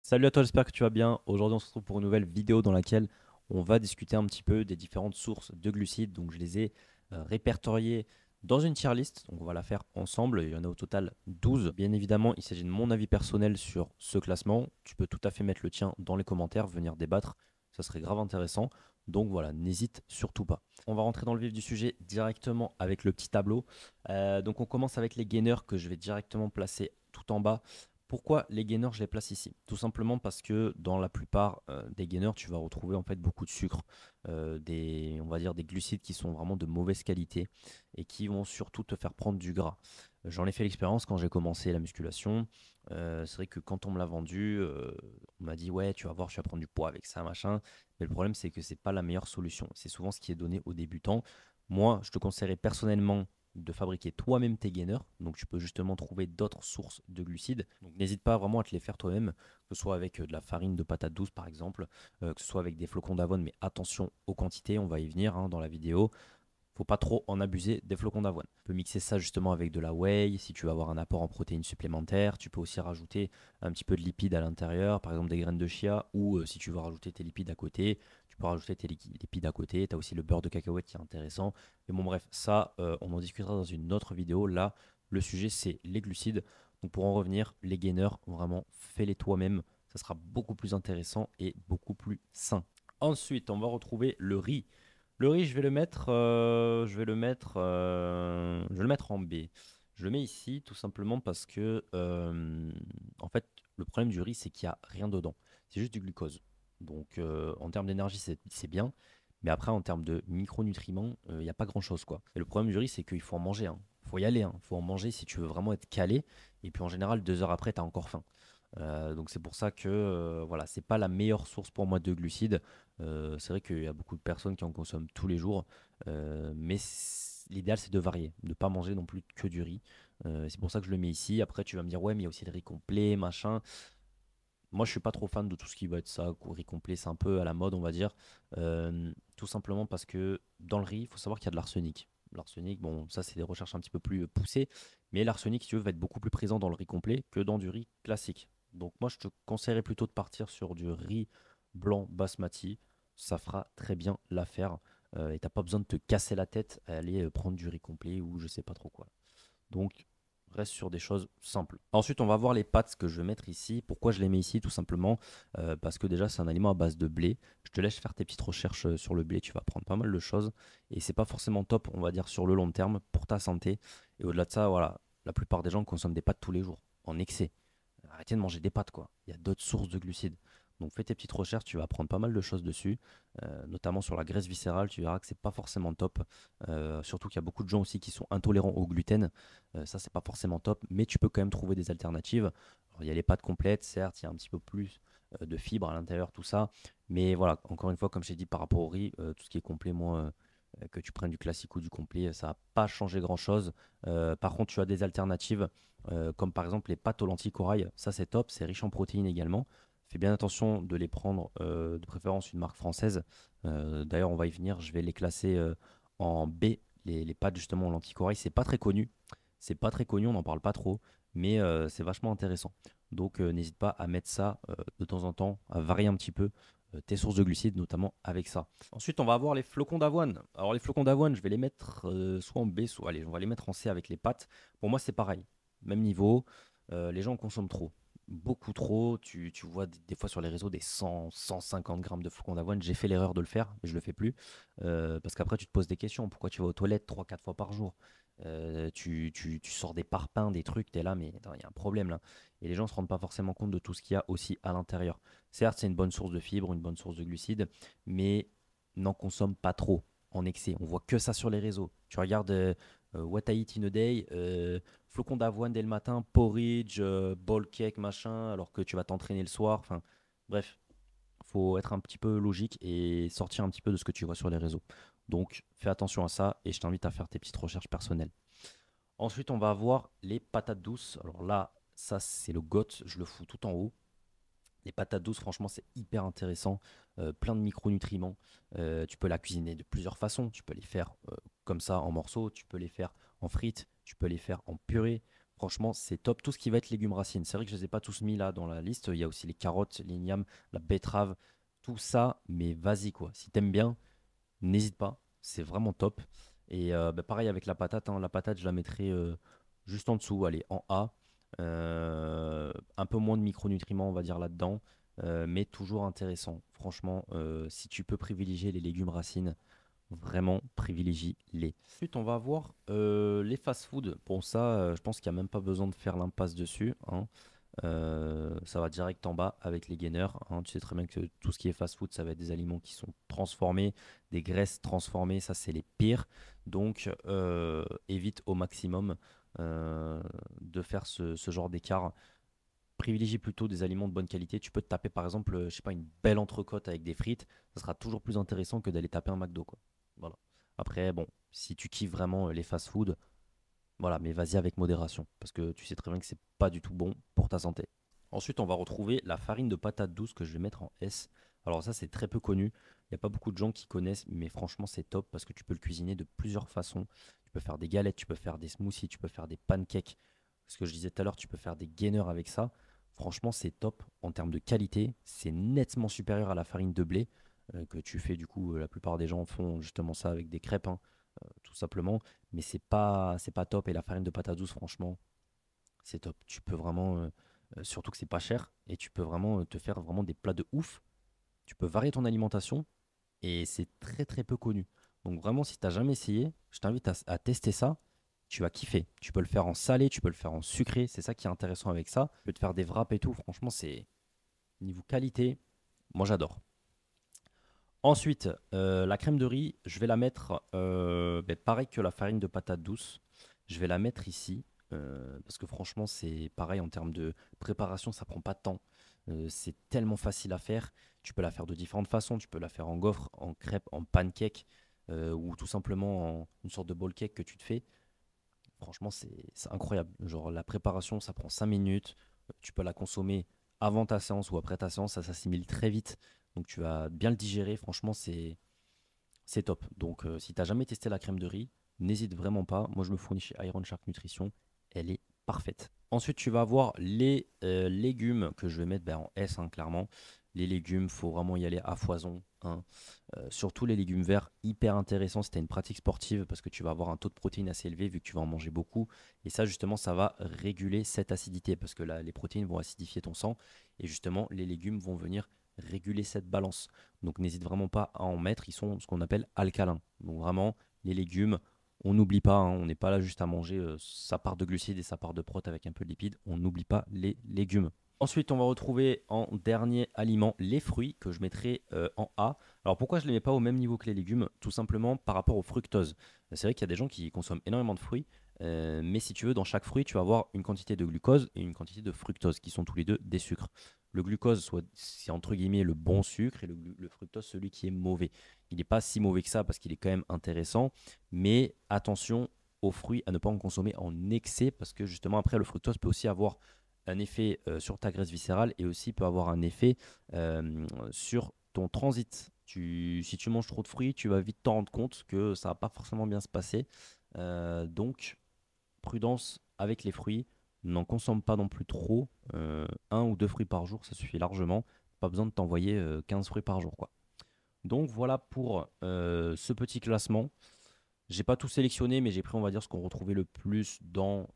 Salut à toi, j'espère que tu vas bien. Aujourd'hui, on se retrouve pour une nouvelle vidéo dans laquelle on va discuter un petit peu des différentes sources de glucides. Donc, je les ai répertoriées dans une tier list. Donc, on va la faire ensemble. Il y en a au total 12. Bien évidemment, il s'agit de mon avis personnel sur ce classement. Tu peux tout à fait mettre le tien dans les commentaires, venir débattre. Ça serait grave intéressant. Donc voilà, n'hésite surtout pas. On va rentrer dans le vif du sujet directement avec le petit tableau. Donc on commence avec les gainers que je vais directement placer tout en bas. Pourquoi les gainers, je les place ici? Tout simplement parce que dans la plupart des gainers, tu vas retrouver en fait beaucoup de sucre, on va dire des glucides qui sont vraiment de mauvaise qualité et qui vont surtout te faire prendre du gras. J'en ai fait l'expérience quand j'ai commencé la musculation. C'est vrai que quand on me l'a vendu, on m'a dit ouais, tu vas voir, tu vas prendre du poids avec ça, machin. Mais le problème, c'est que c'est pas la meilleure solution. C'est souvent ce qui est donné aux débutants. Moi, je te conseillerais personnellement de fabriquer toi-même tes gainers. Donc tu peux justement trouver d'autres sources de glucides. Donc n'hésite pas vraiment à te les faire toi-même, que ce soit avec de la farine de patate douce par exemple, que ce soit avec des flocons d'avoine, mais attention aux quantités, on va y venir dans la vidéo. Faut pas trop en abuser des flocons d'avoine. Tu peux mixer ça justement avec de la whey si tu veux avoir un apport en protéines supplémentaires. Tu peux aussi rajouter un petit peu de lipides à l'intérieur, par exemple des graines de chia, ou si tu veux rajouter tes lipides à côté, tu peux rajouter tes lipides à côté. Tu as aussi le beurre de cacahuète qui est intéressant. Mais bon, bref, ça, on en discutera dans une autre vidéo. Là, le sujet, c'est les glucides. Donc pour en revenir, les gainers, vraiment, fais-les toi-même. Ça sera beaucoup plus intéressant et beaucoup plus sain. Ensuite, on va retrouver le riz. Le riz, je vais le mettre en B. Je le mets ici tout simplement parce que, en fait, le problème du riz, c'est qu'il n'y a rien dedans. C'est juste du glucose. Donc, en termes d'énergie, c'est bien. Mais après, en termes de micronutriments, il n'y a pas grand-chose, quoi. Et le problème du riz, c'est qu'il faut en manger, hein. Il faut y aller, hein. Il faut en manger si tu veux vraiment être calé. Et puis, en général, 2 heures après, tu as encore faim. Donc, c'est pour ça que, voilà, c'est pas la meilleure source pour moi de glucides. C'est vrai qu'il y a beaucoup de personnes qui en consomment tous les jours, mais l'idéal c'est de varier, de ne pas manger non plus que du riz. C'est pour ça que je le mets ici. Après, tu vas me dire, ouais, mais il y a aussi le riz complet, machin. Moi, je suis pas trop fan de tout ce qui va être ça, riz complet, c'est un peu à la mode, on va dire. Tout simplement parce que dans le riz, il faut savoir qu'il y a de l'arsenic. L'arsenic, bon, ça, c'est des recherches un petit peu plus poussées, mais l'arsenic, si tu veux, va être beaucoup plus présent dans le riz complet que dans du riz classique. Donc, moi, je te conseillerais plutôt de partir sur du riz blanc basmati. Ça fera très bien l'affaire. Et t'as pas besoin de te casser la tête à aller prendre du riz complet ou je sais pas trop quoi. Donc, reste sur des choses simples. Ensuite, on va voir les pâtes que je vais mettre ici. Pourquoi je les mets ici? Tout simplement parce que déjà, c'est un aliment à base de blé. Je te laisse faire tes petites recherches sur le blé. Tu vas apprendre pas mal de choses. Et c'est pas forcément top, on va dire, sur le long terme pour ta santé. Et au-delà de ça, voilà, la plupart des gens consomment des pâtes tous les jours, en excès. Arrêtez de manger des pâtes, quoi. Il y a d'autres sources de glucides. Donc fais tes petites recherches, tu vas apprendre pas mal de choses dessus, notamment sur la graisse viscérale, tu verras que c'est pas forcément top. Surtout qu'il y a beaucoup de gens aussi qui sont intolérants au gluten. Ça, c'est pas forcément top, mais tu peux quand même trouver des alternatives. Alors, il y a les pâtes complètes, certes, il y a un petit peu plus de fibres à l'intérieur, tout ça. Mais voilà, encore une fois, comme j'ai dit par rapport au riz, tout ce qui est complet, moi, que tu prennes du classique ou du complet, ça n'a pas changé grand-chose. Par contre, tu as des alternatives, comme par exemple les pâtes aux lentilles corail. Ça, c'est top, c'est riche en protéines également. Fais bien attention de les prendre, de préférence une marque française. D'ailleurs, on va y venir, je vais les classer en B, les pâtes justement aux lentilles corail. C'est pas très connu, on n'en parle pas trop, mais c'est vachement intéressant. Donc, n'hésite pas à mettre ça de temps en temps, à varier un petit peu tes sources de glucides, notamment avec ça. Ensuite, on va avoir les flocons d'avoine. Alors, les flocons d'avoine, je vais les mettre soit en B, soit allez, on va les mettre en C avec les pâtes. Pour moi, c'est pareil, même niveau. Les gens en consomment trop, beaucoup trop. Tu vois des fois sur les réseaux des 100, 150 grammes de flocons d'avoine. J'ai fait l'erreur de le faire, mais je le fais plus. Parce qu'après, tu te poses des questions. Pourquoi tu vas aux toilettes 3 4 fois par jour? Tu sors des parpaings, des trucs, tu es là, mais attends, il y a un problème là. Et les gens ne se rendent pas forcément compte de tout ce qu'il y a aussi à l'intérieur. Certes, c'est une bonne source de fibres, une bonne source de glucides, mais n'en consomme pas trop en excès. On voit que ça sur les réseaux. Tu regardes What I Eat in a Day, flocons d'avoine dès le matin, porridge, bowl cake, machin, alors que tu vas t'entraîner le soir. Enfin, bref, faut être un petit peu logique et sortir un petit peu de ce que tu vois sur les réseaux. Donc, fais attention à ça et je t'invite à faire tes petites recherches personnelles. Ensuite, on va avoir les patates douces. Alors là, ça, c'est le GOAT. Je le fous tout en haut. Les patates douces, franchement, c'est hyper intéressant. Plein de micronutriments. Tu peux la cuisiner de plusieurs façons. Tu peux les faire comme ça en morceaux. Tu peux les faire en frites. Tu peux les faire en purée. Franchement, c'est top. Tout ce qui va être légumes racines. C'est vrai que je ne les ai pas tous mis là dans la liste. Il y a aussi les carottes, l'igname, la betterave, tout ça. Mais vas-y quoi. Si t'aimes bien, n'hésite pas. C'est vraiment top. Et bah, pareil avec la patate, hein. La patate, je la mettrai juste en dessous. Allez, en A. Un peu moins de micronutriments, on va dire là-dedans. Mais toujours intéressant. Franchement, si tu peux privilégier les légumes racines, vraiment, privilégie-les. Ensuite, on va voir les fast-food. Pour ça, je pense qu'il n'y a même pas besoin de faire l'impasse dessus, hein. Ça va direct en bas avec les gainers, hein. Tu sais très bien que tout ce qui est fast-food, ça va être des aliments qui sont transformés, des graisses transformées, ça c'est les pires. Donc, évite au maximum de faire ce genre d'écart. Privilégie plutôt des aliments de bonne qualité. Tu peux te taper par exemple, je sais pas, une belle entrecôte avec des frites. Ça sera toujours plus intéressant que d'aller taper un McDo, quoi. Voilà. Après, bon, si tu kiffes vraiment les fast-food, voilà, mais vas-y avec modération, parce que tu sais très bien que c'est pas du tout bon pour ta santé. Ensuite, on va retrouver la farine de patate douce que je vais mettre en S. Alors ça, c'est très peu connu. Il n'y a pas beaucoup de gens qui connaissent, mais franchement, c'est top parce que tu peux le cuisiner de plusieurs façons. Tu peux faire des galettes, tu peux faire des smoothies, tu peux faire des pancakes. Ce que je disais tout à l'heure, tu peux faire des gainers avec ça. Franchement, c'est top en termes de qualité. C'est nettement supérieur à la farine de blé que tu fais. Du coup, la plupart des gens font justement ça avec des crêpes, hein, tout simplement. Mais c'est pas top. Et la farine de patate douce, franchement, c'est top. Tu peux vraiment, surtout que c'est pas cher, et tu peux vraiment te faire vraiment des plats de ouf. Tu peux varier ton alimentation et c'est très très peu connu. Donc vraiment, si tu n'as jamais essayé, je t'invite à tester ça. Tu vas kiffer. Tu peux le faire en salé, tu peux le faire en sucré. C'est ça qui est intéressant avec ça. Tu peux te faire des wraps et tout. Franchement, c'est niveau qualité. Moi, j'adore. Ensuite, la crème de riz, je vais la mettre ben, pareil que la farine de patate douce. Je vais la mettre ici parce que franchement, c'est pareil en termes de préparation, ça prend pas de temps. C'est tellement facile à faire. Tu peux la faire de différentes façons. Tu peux la faire en gaufre, en crêpe, en pancake ou tout simplement en une sorte de bowl cake que tu te fais. Franchement, c'est incroyable. Genre, la préparation, ça prend 5 minutes. Tu peux la consommer avant ta séance ou après ta séance. Ça s'assimile très vite. Donc, tu vas bien le digérer. Franchement, c'est top. Donc, si tu n'as jamais testé la crème de riz, n'hésite vraiment pas. Moi, je me fournis chez Iron Shark Nutrition. Elle est parfaite. Ensuite, tu vas avoir les légumes que je vais mettre ben, en S, hein, clairement. Les légumes, faut vraiment y aller à foison, hein. Surtout les légumes verts, hyper intéressant si tu as une pratique sportive parce que tu vas avoir un taux de protéines assez élevé vu que tu vas en manger beaucoup. Et ça, justement, ça va réguler cette acidité parce que là, les protéines vont acidifier ton sang et justement, les légumes vont venir réguler cette balance. Donc, n'hésite vraiment pas à en mettre. Ils sont ce qu'on appelle alcalins. Donc, vraiment, les légumes, on n'oublie pas, hein, on n'est pas là juste à manger sa part de glucides et sa part de prot avec un peu de lipides. On n'oublie pas les légumes. Ensuite, on va retrouver en dernier aliment les fruits que je mettrai en A. Alors pourquoi je ne les mets pas au même niveau que les légumes? Tout simplement par rapport au fructose. C'est vrai qu'il y a des gens qui consomment énormément de fruits, mais si tu veux, dans chaque fruit, tu vas avoir une quantité de glucose et une quantité de fructose, qui sont tous les deux des sucres. Le glucose, c'est entre guillemets le bon sucre, et le fructose, celui qui est mauvais. Il n'est pas si mauvais que ça parce qu'il est quand même intéressant, mais attention aux fruits, à ne pas en consommer en excès, parce que justement après, le fructose peut aussi avoir un effet sur ta graisse viscérale et aussi peut avoir un effet sur ton transit. Si tu manges trop de fruits, tu vas vite t'en rendre compte que ça va pas forcément bien se passer. Donc, prudence avec les fruits. N'en consomme pas non plus trop. Un ou deux fruits par jour, ça suffit largement. Pas besoin de t'envoyer 15 fruits par jour, quoi. Donc voilà pour ce petit classement. J'ai pas tout sélectionné, mais j'ai pris, on va dire, ce qu'on retrouvait le plus dans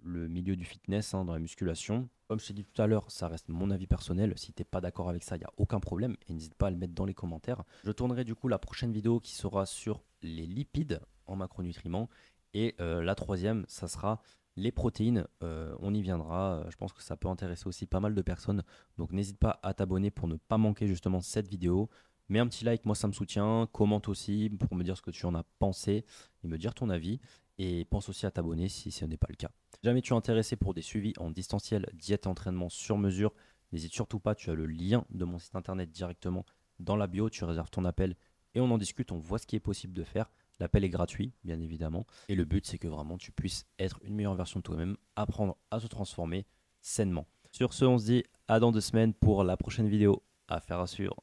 le milieu du fitness, hein, dans la musculation. Comme je t'ai dit tout à l'heure, ça reste mon avis personnel. Si t'es pas d'accord avec ça, il n'y a aucun problème. Et n'hésite pas à le mettre dans les commentaires. Je tournerai du coup la prochaine vidéo qui sera sur les lipides en macronutriments. Et la troisième, ça sera les protéines. On y viendra. Je pense que ça peut intéresser aussi pas mal de personnes. Donc n'hésite pas à t'abonner pour ne pas manquer justement cette vidéo. Mets un petit like, moi ça me soutient. Commente aussi pour me dire ce que tu en as pensé et me dire ton avis. Et pense aussi à t'abonner si ce n'est pas le cas. Si jamais tu es intéressé pour des suivis en distanciel, diète et entraînement sur mesure, n'hésite surtout pas, tu as le lien de mon site internet directement dans la bio. Tu réserves ton appel et on en discute, on voit ce qui est possible de faire. L'appel est gratuit, bien évidemment. Et le but, c'est que vraiment tu puisses être une meilleure version de toi-même, apprendre à se transformer sainement. Sur ce, on se dit à dans 2 semaines pour la prochaine vidéo. Affaire à suivre.